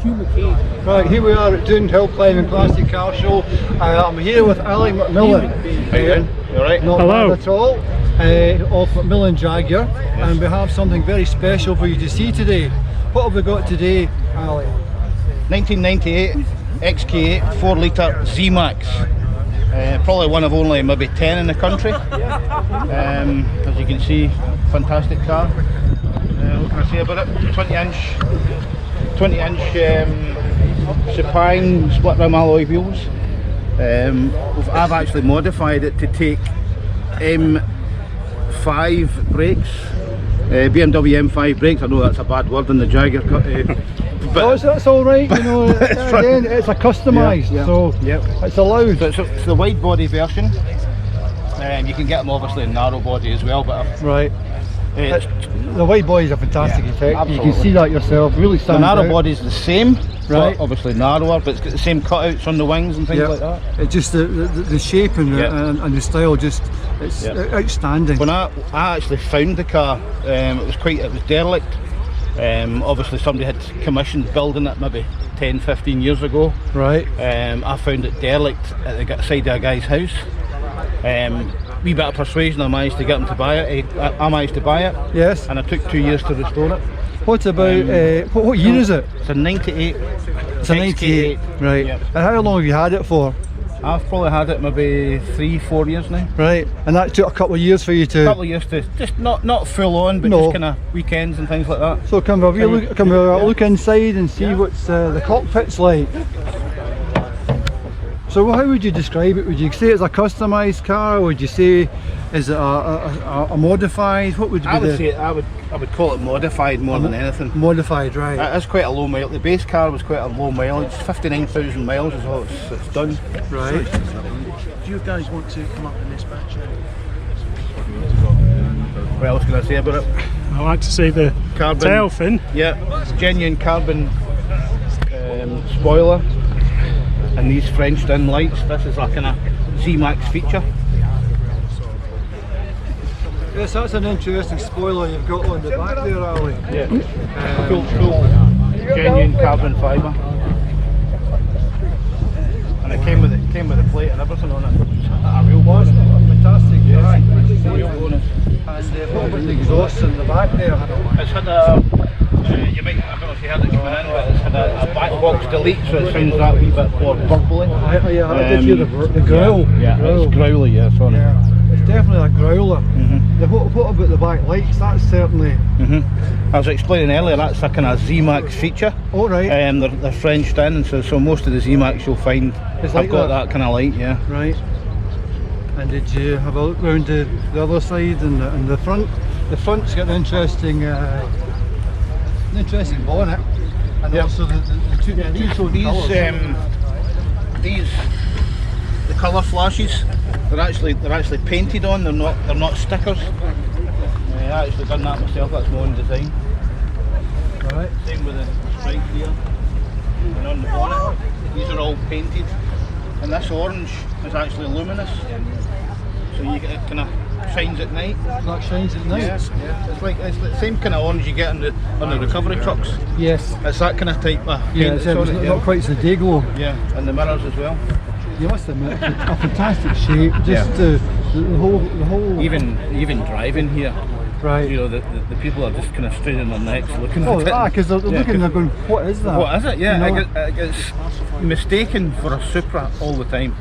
Right, here we are at Doon Hill Climbing Classic Car Show. I'm here with Ali McMillan. Alright. Not Hello. bad at all. Of McMillan Jaguar, and we have something very special for you to see today. What have we got today, Ali? 1998 XK8 4 litre Zeemax. Probably one of only maybe 10 in the country. As you can see, fantastic car. What can I say about it? 20 inch supine split rim alloy wheels. I've actually modified it to take M5 brakes, BMW M5 brakes. I know that's a bad word in the Jaguar, but that's all right. You know, again, it's a customised, so it's allowed. So it's the wide body version. You can get them obviously in narrow body as well, but right. The wide body is a fantastic effect. Absolutely. You can see that yourself. Really stands the narrow out. body is the same, right? But obviously narrower, but it's got the same cutouts on the wings and things like that. It's just the shape and the style, just it's outstanding. When I actually found the car, it was derelict. Obviously somebody had commissioned building it maybe 10-15 years ago. Right. I found it derelict at the side of a guy's house. Wee bit of persuasion, I managed to get him to buy it. I managed to buy it. Yes. And it took 2 years to restore it. What about what year is it? It's a 98. It's a 98. Right. Yep. And how long have you had it for? I've probably had it maybe 3-4 years now. Right. And that took a couple of years for you to. A couple of years to just not full on, but just kind of weekends and things like that. So come have a look inside and see what's the cockpit's like. So how would you describe it? Would you say it's a customised car, or would you say is it a modified? What would be I would call it modified more than anything. Modified, right? It's quite a low mile. The base car was quite a low mileage. 59,000 miles is all it's done. Right. Do you guys want to come up in this batch? What else can I say about it? I like to see the Carbon tail fin. Yeah, it's genuine carbon spoiler. And these French in lights, this is a kind of Zeemax feature. Yes, that's an interesting spoiler you've got on the back there, Ali. Yeah, cool, genuine carbon fibre. And it came with the plate and everything on it. A real bonus. Fantastic, yeah. Real bonus. And what about the exhaust in the back there? It's had a, you might, I don't know if you heard it coming in, but it's had a back box delete, so it sounds that wee bit more burbly. I did hear the growl. Yeah, it's growly, yeah, it's on it. Yeah, it's definitely a growler. What about the back lights? That's certainly... I was explaining earlier, that's a kind of Zeemax feature. Oh, right. They're Frenched in, and so most of the Zeemax you'll find have got that kind of light, yeah. Right. And did you have a look round to the other side and the front? The front's got an interesting bonnet, and also the colour flashes. They're actually painted on. They're not stickers. I actually done that myself. That's my own design. Right. Same with the stripes here and on the bonnet. These are all painted, and this orange is actually luminous. So you get it kind of shines at night. That shines at night. Yeah. It's the same kind of orange you get on the recovery trucks. Yes. It's that kind of type of paint. Yeah, it's not quite the day glow. Yeah, and the mirrors as well. You must admit, a fantastic shape. Just the whole. Even driving here. Right. You know, the people are just kind of straining their necks looking at it. Because they're looking, they're going, what is that? What is it? Yeah, You know? it gets mistaken for a Supra all the time.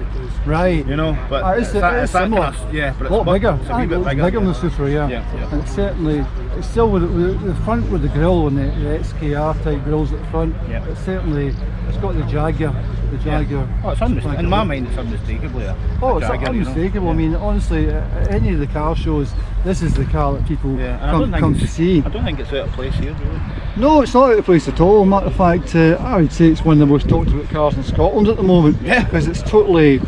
Right. You know, but it's similar. but A lot bigger. It's a wee bit bigger. Bigger than the Supra, yeah. And it's certainly, it's still with the front with the grille and the XKR type grills at the front. Yeah. It's certainly, it's got the Jaguar. The Jaguar. Oh, it's unmistakable. In my mind, it's unmistakably a it's Jaguar, unmistakable. You know? I mean, honestly, at any of the car shows, this is the car that people come to see. I don't think it's out of place here, really. No, it's not out of place at all. Matter of fact, I would say it's one of the most talked about cars in Scotland at the moment. Yeah. Because it's totally,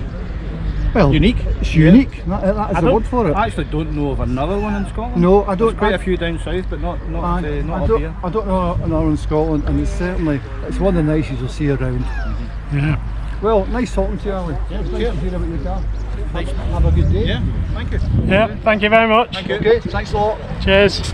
well, unique. It's unique. That is the word for it. I actually don't know of another one in Scotland. No, I don't. There's quite a few down south, but not up here. I don't know another in Scotland, and it's one of the nicest you'll see around. Yeah. Well, nice talking to you, Alan. Yeah, nice cheers. to hear about your car. Nice. Have a good day. Yeah, thank you. Yeah, thank you very much. Thank you. Okay, thanks a lot. Cheers.